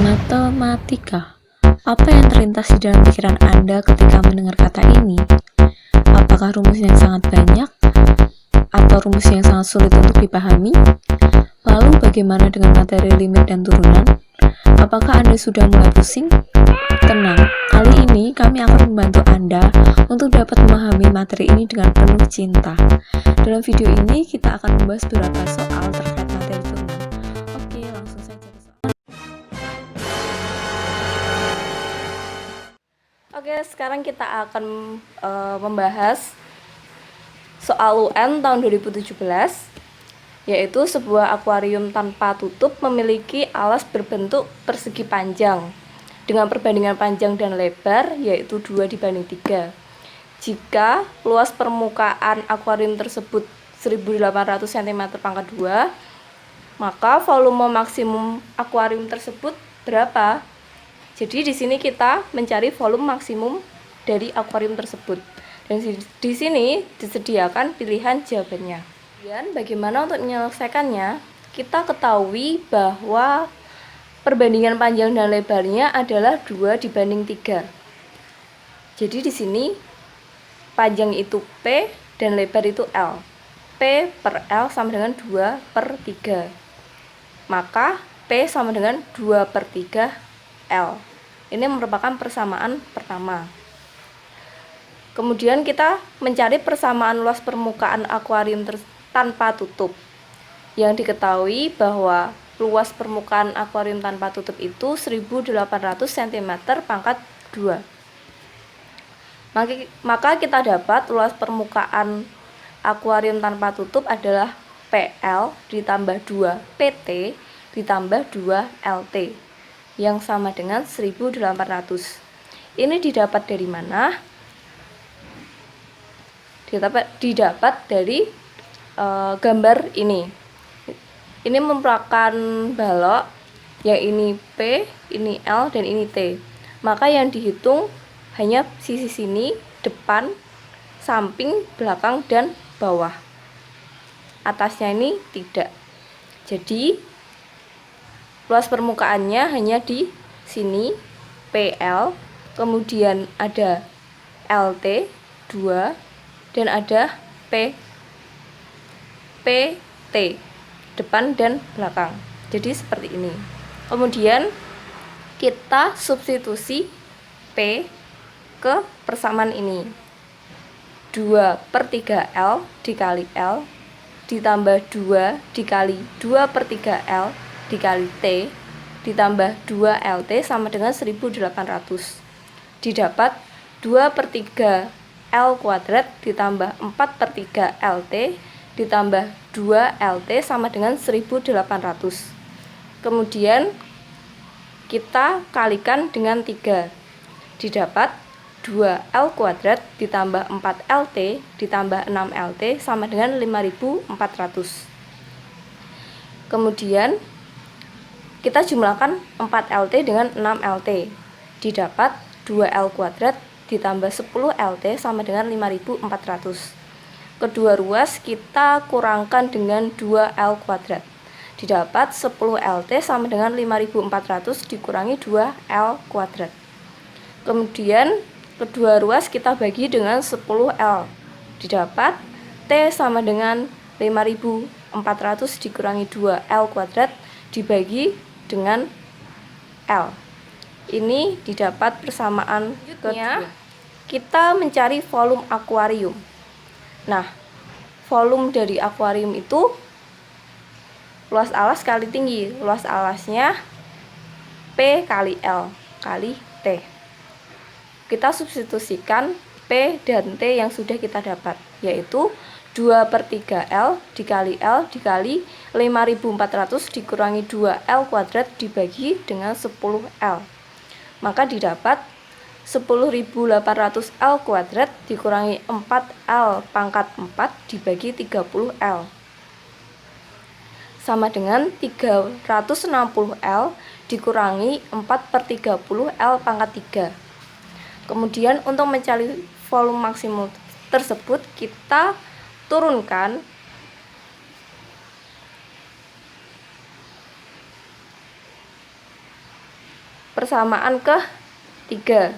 Matematika. Apa yang terlintas di dalam pikiran Anda ketika mendengar kata ini? Apakah rumus yang sangat banyak? Atau rumus yang sangat sulit untuk dipahami? Lalu bagaimana dengan materi limit dan turunan? Apakah Anda sudah mulai pusing? Tenang, kali ini kami akan membantu Anda untuk dapat memahami materi ini dengan penuh cinta. Dalam video ini kita akan membahas beberapa soal terkait materi turunan. Oke, langsung saja ke soal. Oke, sekarang kita akan membahas soal UN tahun 2017, yaitu sebuah akuarium tanpa tutup memiliki alas berbentuk persegi panjang dengan perbandingan panjang dan lebar yaitu 2:3. Jika luas permukaan akuarium tersebut 1800 cm², maka volume maksimum akuarium tersebut berapa? Jadi di sini kita mencari volume maksimum dari akuarium tersebut. Dan di sini disediakan pilihan jawabannya. Kemudian bagaimana untuk menyelesaikannya? Kita ketahui bahwa perbandingan panjang dan lebarnya adalah 2:3. Jadi di sini panjang itu P dan lebar itu L. P per L sama dengan 2/3. Maka P sama dengan 2/3 L. Ini merupakan persamaan pertama. Kemudian kita mencari persamaan luas permukaan akuarium tanpa tutup. Yang diketahui bahwa luas permukaan akuarium tanpa tutup itu 1800 cm². Maka kita dapat luas permukaan akuarium tanpa tutup adalah PL ditambah 2 PT ditambah 2 LT yang sama dengan 1800. Ini didapat dari mana? Didapat dari gambar ini. Ini merupakan balok, yang ini P, ini L, dan ini T. Maka yang dihitung hanya sisi sini, depan, samping, belakang, dan bawah. Atasnya ini tidak. Jadi luas permukaannya hanya di sini PL, kemudian ada LT 2 dan ada PT depan dan belakang. Jadi seperti ini. Kemudian kita substitusi P ke persamaan ini. 2/3 L dikali L ditambah 2 dikali 2/3 L dikali T ditambah 2 LT sama dengan 1800. Didapat 2/3 L kuadrat ditambah 4/3 LT ditambah 2 LT sama dengan 1800. Kemudian kita kalikan dengan 3. Didapat 2 L kuadrat ditambah 4 LT ditambah 6 LT sama dengan 5400. Kemudian kita jumlahkan 4 LT dengan 6 LT. Didapat 2 L kuadrat ditambah 10 LT sama dengan 5400. Kedua ruas kita kurangkan dengan 2 L kuadrat. Didapat 10 LT sama dengan 5400 dikurangi 2 L kuadrat. Kemudian kedua ruas kita bagi dengan 10 L. Didapat T sama dengan 5400 dikurangi 2 L kuadrat dibagi dengan L. Ini didapat persamaan kedua. Kita mencari volume akuarium. Nah, volume dari akuarium itu luas alas kali tinggi. Luas alasnya P kali L kali T. Kita substitusikan P dan T yang sudah kita dapat, yaitu 2/3 L dikali 5400 dikurangi 2 L kuadrat dibagi dengan 10 L. Maka didapat 10.800 L kuadrat dikurangi 4 L pangkat 4 dibagi 30 L sama dengan 360 L dikurangi 4/30 L pangkat 3. Kemudian untuk mencari volume maksimum tersebut kita turunkan persamaan ke-3.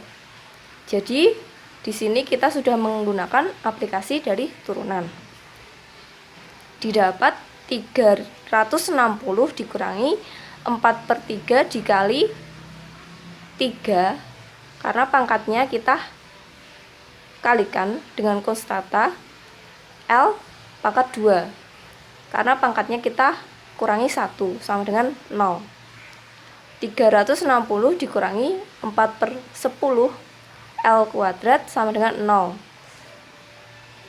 Jadi di sini kita sudah menggunakan aplikasi dari turunan. Didapat 360 dikurangi 4/3 dikali 3, karena pangkatnya kita kalikan dengan konstanta L pangkat 2, karena pangkatnya kita kurangi 1 sama dengan 0. 360 dikurangi 4/10 L kuadrat sama dengan 0.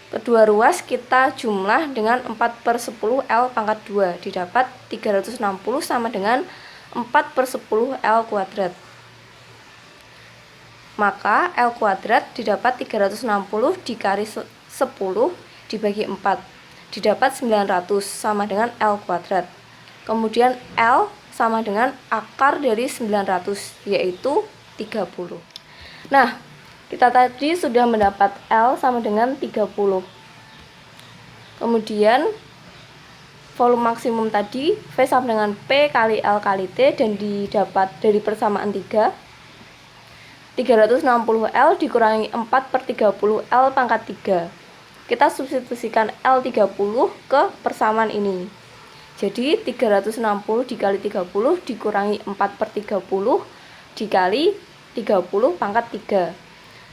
Kedua ruas kita jumlah dengan 4/10 L pangkat 2, didapat 360 sama dengan 4/10 L kuadrat. Maka L kuadrat didapat 360 dikali 10 dibagi 4, didapat 900 sama dengan L kuadrat. Kemudian L sama dengan akar dari 900, yaitu 30. Nah, kita tadi sudah mendapat L sama dengan 30. Kemudian volume maksimum tadi V sama dengan P kali L kali T, dan didapat dari persamaan 3. 360 L dikurangi 4/30 L pangkat 3. Kita substitusikan L30 ke persamaan ini. Jadi 360 dikali 30 dikurangi 4/30 dikali 30 pangkat 3.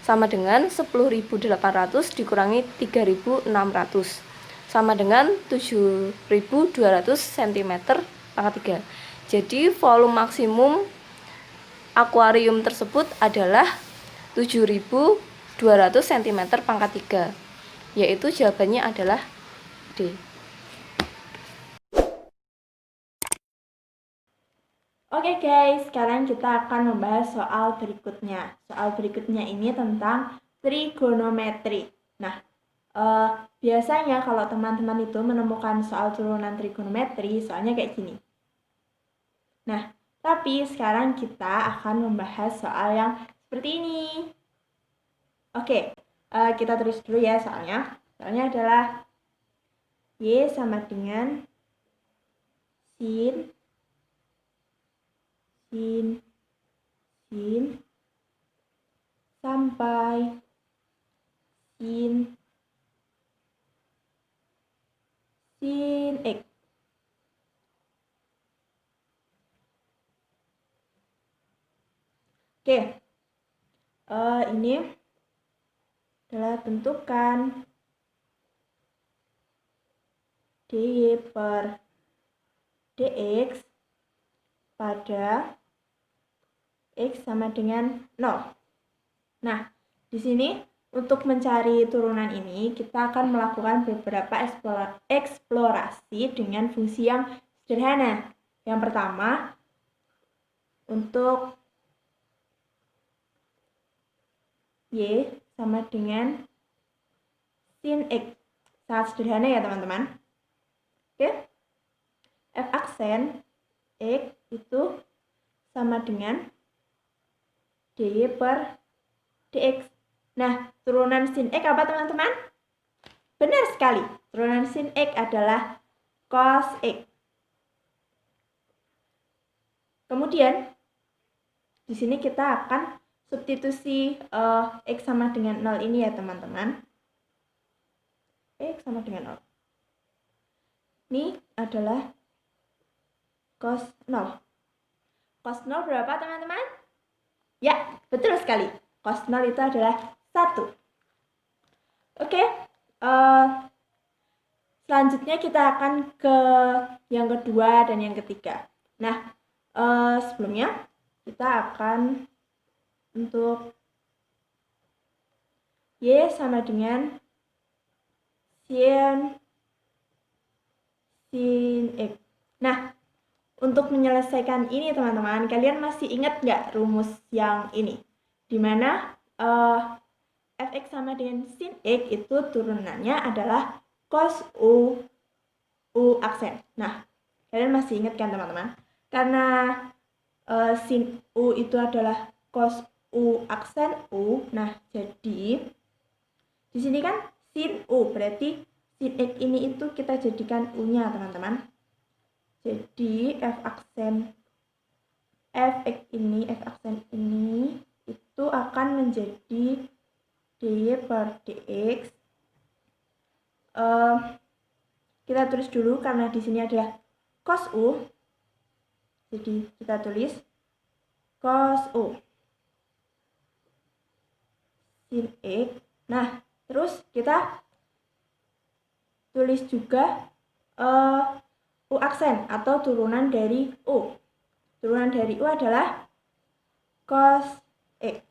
Sama dengan 10.800 dikurangi 3.600. Sama dengan 7.200 cm pangkat 3. Jadi volume maksimum akuarium tersebut adalah 7.200 cm pangkat 3, yaitu jawabannya adalah D. Oke guys, sekarang kita akan membahas soal berikutnya. Soal berikutnya ini tentang trigonometri. Nah, biasanya kalau teman-teman itu menemukan soal turunan trigonometri, soalnya kayak gini. Nah, tapi sekarang kita akan membahas soal yang seperti ini. Oke, kita tulis dulu ya soalnya. Soalnya adalah Y sama dengan sin sampai sin X. Oke, ini adalah tentukan dy per dx pada x sama dengan 0. Nah, di sini untuk mencari turunan ini kita akan melakukan beberapa eksplorasi dengan fungsi yang sederhana. Yang pertama, untuk Y sama dengan sin X. Sangat sederhana ya teman-teman. Oke. F aksen X itu sama dengan dy per dx. Nah, turunan sin X apa teman-teman? Benar sekali. Turunan sin X adalah cos X. Kemudian di sini kita akan substitusi X sama dengan 0 ini ya teman-teman. X sama dengan 0. Ini adalah cos 0. Cos 0 berapa teman-teman? Ya, betul sekali. Cos 0 itu adalah 1. Oke, selanjutnya kita akan ke yang kedua dan yang ketiga. Nah, sebelumnya kita akan untuk Y sama dengan sin X. Nah, untuk menyelesaikan ini teman-teman, kalian masih ingat nggak rumus yang ini? Dimana fx sama dengan sin X itu turunannya adalah cos U aksen. Nah, kalian masih ingat kan teman-teman? Karena sin U itu adalah cos U aksen U. Nah, jadi di sini kan sin U, berarti sin X ini itu kita jadikan U-nya teman-teman. Jadi F aksen ini itu akan menjadi dy per dx. Kita tulis dulu karena di sini adalah cos U. Jadi kita tulis cos U sin X. Nah, terus kita tulis juga U aksen atau turunan dari U. Turunan dari U adalah cos X.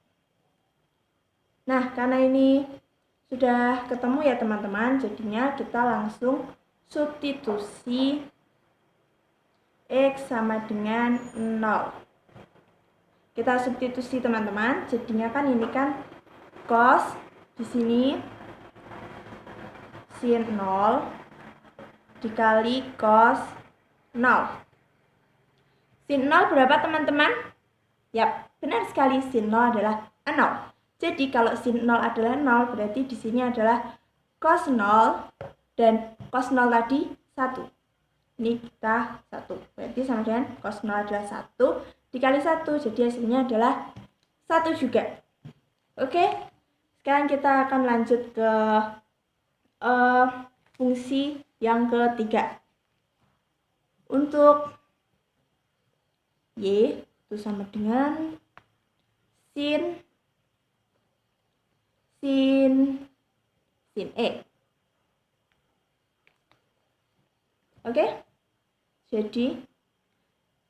Nah, karena ini sudah ketemu ya teman-teman, jadinya kita langsung substitusi X sama dengan 0. Kita substitusi teman-teman, jadinya kan ini kan cos, di sini sin 0 dikali cos 0. Sin 0 berapa teman-teman? Yap, benar sekali, sin 0 adalah 0. Jadi kalau sin 0 adalah 0, berarti di sini adalah cos 0 dan cos 0 tadi 1. Ini kita 1. Berarti sama dengan cos 0 adalah 1 dikali 1. Jadi hasilnya adalah 1 juga. Oke. Sekarang kita akan lanjut ke fungsi yang ketiga. Untuk Y itu sama dengan sin E. Oke? Jadi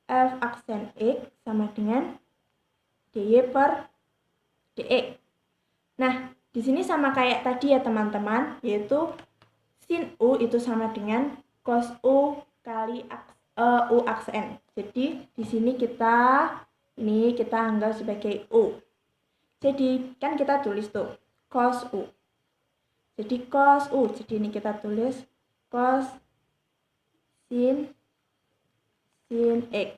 F aksen X sama dengan dy per dx. Nah, di sini sama kayak tadi ya teman-teman, yaitu sin U itu sama dengan cos U kali U aksen. Jadi di sini kita anggap sebagai U. Jadi kan kita tulis tuh cos U. Jadi cos U. Jadi ini kita tulis cos sin X.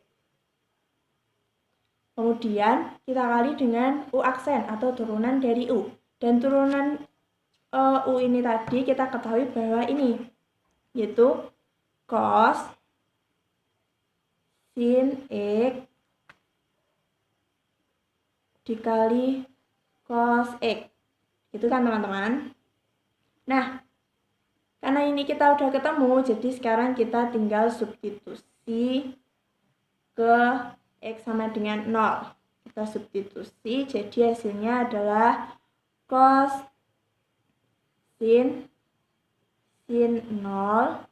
Kemudian kita kali dengan U aksen atau turunan dari U. Dan turunan U ini tadi kita ketahui bahwa ini yaitu cos sin X dikali cos X. Itu kan teman-teman. Nah, karena ini kita udah ketemu, jadi sekarang kita tinggal substitusi ke X sama dengan 0. Kita substitusi, jadi hasilnya adalah cos sin 0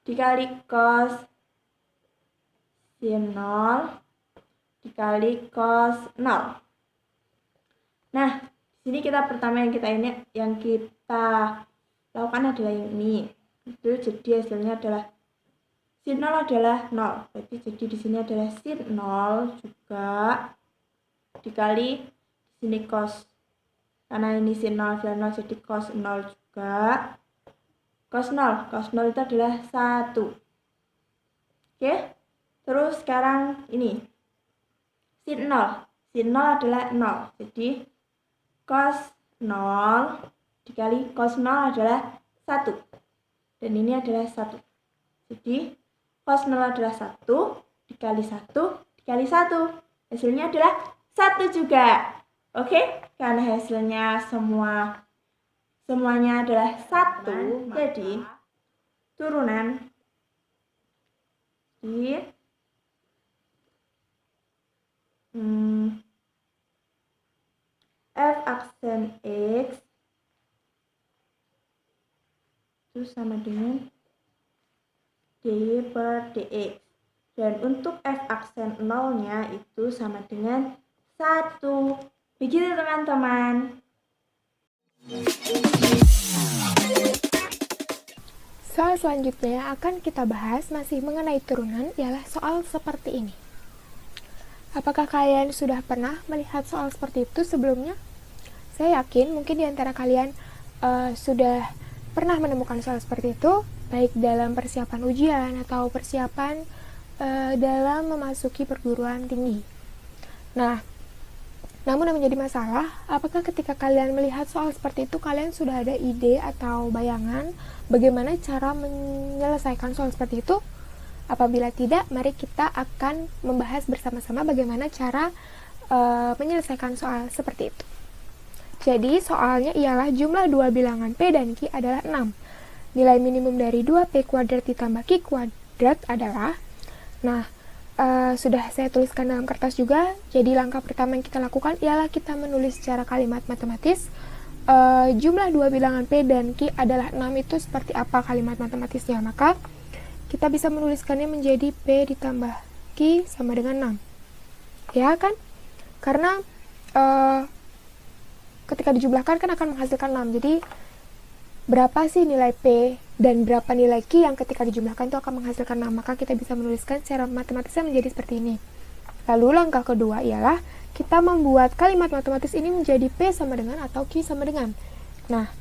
dikali cos sin 0 dikali cos 0. Nah, di sini kita pertama yang kita lakukan adalah yang ini. Itu jadi hasilnya adalah sin 0 adalah 0. Berarti jadi di sini adalah sin 0 juga dikali di sini cos. Karena ini sin 0 adalah 0, jadi cos 0 juga. Cos 0 itu adalah 1. Oke. Terus sekarang ini sin 0 adalah 0. Jadi cos 0 dikali cos 0 adalah 1. Dan ini adalah 1. Jadi cos 0 adalah 1 dikali 1 dikali 1. Hasilnya adalah 1 juga. Oke? Karena hasilnya semuanya adalah 1. Jadi turunan di F aksen X itu sama dengan dy per dx. Dan untuk F aksen 0-nya itu sama dengan 1. Begitu teman-teman. Soal selanjutnya yang akan kita bahas masih mengenai turunan ialah soal seperti ini. Apakah kalian sudah pernah melihat soal seperti itu sebelumnya? Saya yakin mungkin di antara kalian sudah pernah menemukan soal seperti itu, baik dalam persiapan ujian atau persiapan dalam memasuki perguruan tinggi. Nah, namun yang menjadi masalah, apakah ketika kalian melihat soal seperti itu, kalian sudah ada ide atau bayangan bagaimana cara menyelesaikan soal seperti itu? Apabila tidak, mari kita akan membahas bersama-sama bagaimana cara menyelesaikan soal seperti itu. Jadi soalnya ialah jumlah dua bilangan P dan Q adalah 6. Nilai minimum dari 2P kuadrat ditambah Q kuadrat adalah, sudah saya tuliskan dalam kertas juga. Jadi langkah pertama yang kita lakukan ialah kita menulis secara kalimat matematis. Jumlah dua bilangan P dan Q adalah 6 itu seperti apa kalimat matematisnya. Maka kita bisa menuliskannya menjadi P ditambah Q sama dengan 6. Ya kan? Karena ketika dijumlahkan kan akan menghasilkan 6. Jadi berapa sih nilai P dan berapa nilai Q yang ketika dijumlahkan itu akan menghasilkan 6. Maka kita bisa menuliskan secara matematisnya menjadi seperti ini. Lalu langkah kedua ialah kita membuat kalimat matematis ini menjadi P sama dengan atau Q sama dengan. Nah,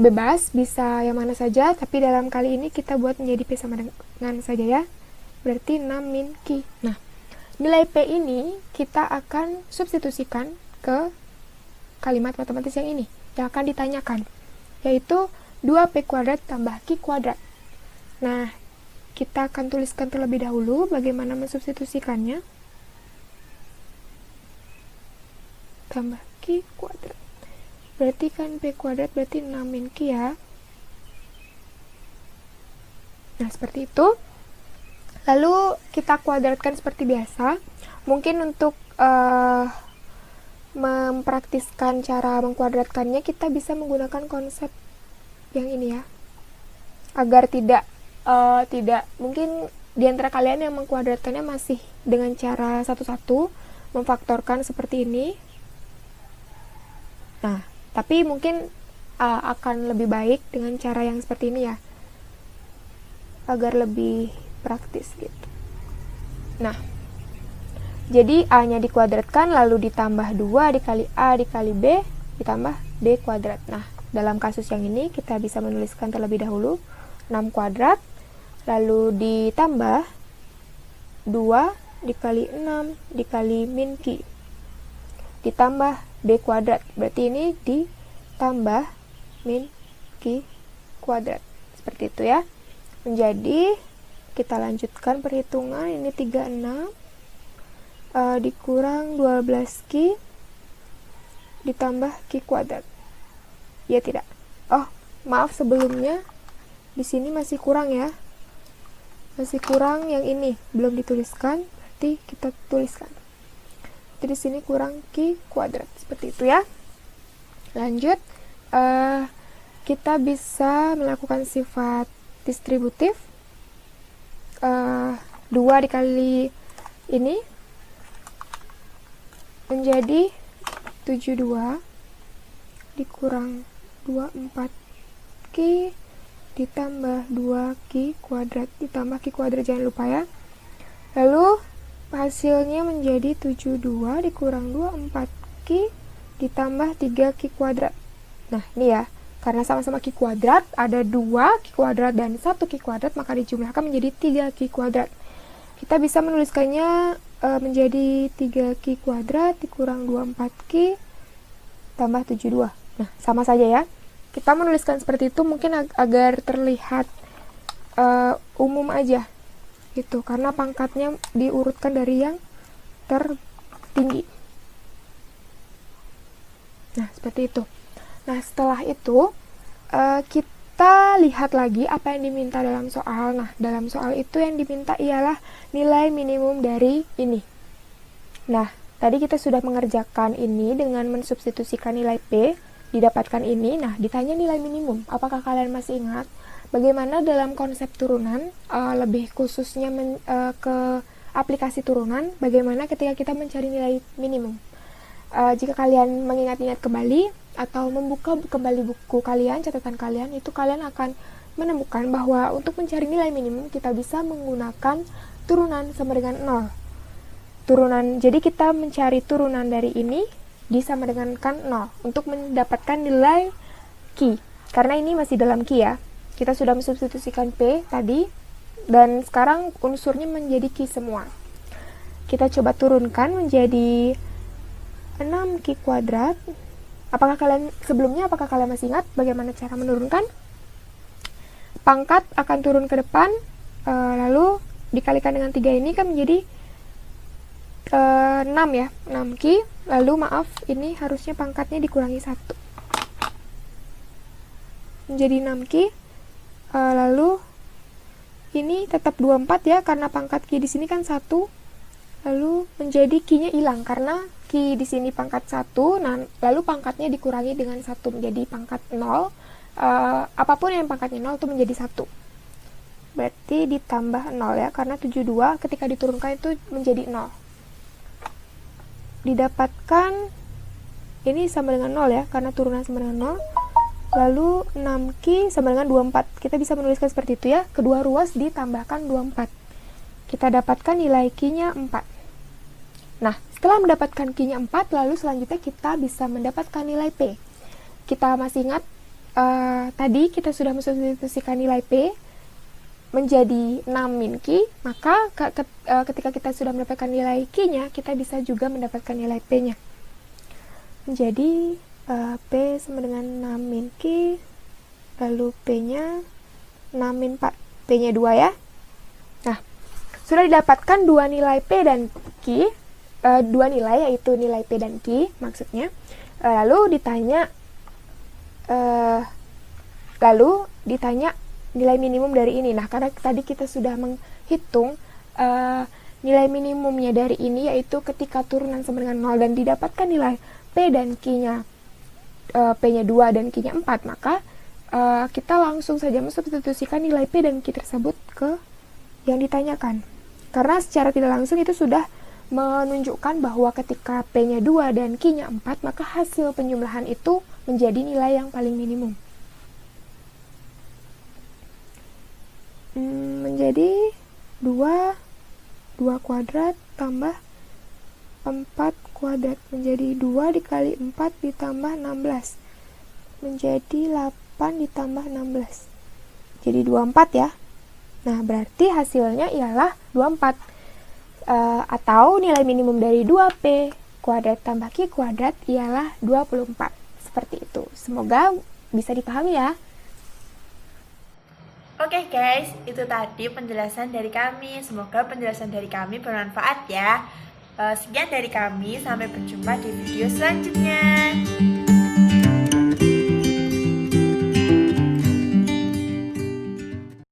bebas bisa yang mana saja, tapi dalam kali ini kita buat menjadi P sama dengan saja ya. Berarti 6 min Q. Nah, nilai P ini kita akan substitusikan ke kalimat matematis yang ini, yang akan ditanyakan, yaitu 2P kuadrat tambah Q kuadrat. Nah, kita akan tuliskan terlebih dahulu bagaimana mensubstitusikannya. Tambah Q kuadrat. Berarti kan P kuadrat berarti 6 min Q ya. Nah, seperti itu. Lalu kita kuadratkan seperti biasa. Mungkin untuk mempraktiskan cara mengkuadratkannya, kita bisa menggunakan konsep yang ini ya, agar tidak mungkin di antara kalian yang mengkuadratkannya masih dengan cara satu-satu memfaktorkan seperti ini. Nah, tapi mungkin akan lebih baik dengan cara yang seperti ini ya, agar lebih praktis gitu. Nah, jadi A-nya dikuadratkan lalu ditambah 2 dikali A dikali B ditambah B kuadrat. Nah, dalam kasus yang ini kita bisa menuliskan terlebih dahulu 6 kuadrat lalu ditambah 2 dikali 6 dikali min Q ditambah B kuadrat. Berarti ini ditambah min Q kuadrat. Seperti itu ya. Menjadi kita lanjutkan perhitungan, ini 36 dikurang 12Q ditambah Q kuadrat. Ya tidak. Oh, maaf sebelumnya di sini masih kurang ya. Masih kurang yang ini, belum dituliskan, berarti kita tuliskan. Jadi di sini kurang Q kuadrat. Seperti itu ya. Lanjut, kita bisa melakukan sifat distributif. 2 dikali ini menjadi 72 dikurang 24Q ditambah 2Q kuadrat ditambah Q kuadrat, jangan lupa ya. Lalu hasilnya menjadi 72 dikurang 24Q ditambah 3Q kuadrat. Nah, ini ya, karena sama-sama Q kuadrat, ada 2 Q kuadrat dan 1 Q kuadrat, maka dijumlahkan menjadi 3Q kuadrat. Kita bisa menuliskannya menjadi 3Q kuadrat dikurang 24Q tambah 72. Nah, sama saja ya. Kita menuliskan seperti itu mungkin agar terlihat umum aja gitu, karena pangkatnya diurutkan dari yang tertinggi. Nah, seperti itu. Nah, setelah itu kita lihat lagi apa yang diminta dalam soal. Nah, dalam soal itu yang diminta ialah nilai minimum dari ini. Nah, tadi kita sudah mengerjakan ini dengan mensubstitusikan nilai P, didapatkan ini. Nah, ditanya nilai minimum. Apakah kalian masih ingat bagaimana dalam konsep turunan, lebih khususnya ke aplikasi turunan, bagaimana ketika kita mencari nilai minimum? Jika kalian mengingat-ingat kembali atau membuka kembali buku kalian, catatan kalian, itu kalian akan menemukan bahwa untuk mencari nilai minimum kita bisa menggunakan turunan sama dengan 0. Turunan, jadi kita mencari turunan dari ini disama dengan 0 untuk mendapatkan nilai Q. Karena ini masih dalam Q ya. Kita sudah mensubstitusikan P tadi dan sekarang unsurnya menjadi Q semua. Kita coba turunkan menjadi 6Q kuadrat. Apakah kalian masih ingat bagaimana cara menurunkan? Pangkat akan turun ke depan, lalu dikalikan dengan 3 ini kan menjadi 6 ya, 6 Ki. Lalu maaf, ini harusnya pangkatnya dikurangi 1. Menjadi 6 Ki. Lalu ini tetap 24 ya, karena pangkat Ki di sini kan 1. Lalu menjadi Ki-nya hilang karena Ki di sini pangkat 1. Nah, lalu pangkatnya dikurangi dengan 1 menjadi pangkat 0. Apapun yang pangkatnya 0 itu menjadi 1. Berarti ditambah 0 ya, karena 72 ketika diturunkan itu menjadi 0. Didapatkan ini sama dengan 0 ya, karena turunan sama dengan 0. Lalu 6Ki sama dengan 24. Kita bisa menuliskan seperti itu ya. Kedua ruas ditambahkan 24. Kita dapatkan nilai Ki-nya 4. Nah, setelah mendapatkan Ki-nya 4, lalu selanjutnya kita bisa mendapatkan nilai P. Kita masih ingat tadi kita sudah mensubstitusikan nilai P menjadi 6 min Ki, maka ketika kita sudah mendapatkan nilai Ki-nya, kita bisa juga mendapatkan nilai P-nya. Menjadi P sama dengan 6 min Ki, lalu P-nya 6 min 4, P-nya 2 ya. Nah, sudah didapatkan dua nilai P dan Ki, dua nilai yaitu nilai P dan Ki maksudnya. Lalu ditanya nilai minimum dari ini. Nah, karena tadi kita sudah menghitung nilai minimumnya dari ini, yaitu ketika turunan sama dengan 0 dan didapatkan nilai P dan Q-nya, P-nya 2 dan Q-nya 4, maka kita langsung saja mensubstitusikan nilai P dan Q tersebut ke yang ditanyakan. Karena secara tidak langsung itu sudah menunjukkan bahwa ketika P-nya 2 dan Q-nya 4, maka hasil penjumlahan itu menjadi nilai yang paling minimum. Menjadi 2 kuadrat tambah 4 kuadrat, menjadi 2 dikali 4 ditambah 16, menjadi 8 ditambah 16, jadi 24 ya. Nah, berarti hasilnya ialah 24, atau nilai minimum dari 2P kuadrat tambah Q kuadrat ialah 24. Seperti itu. Semoga bisa dipahami ya. Oke guys, itu tadi penjelasan dari kami. Semoga penjelasan dari kami bermanfaat ya. Sekian dari kami, sampai berjumpa di video selanjutnya.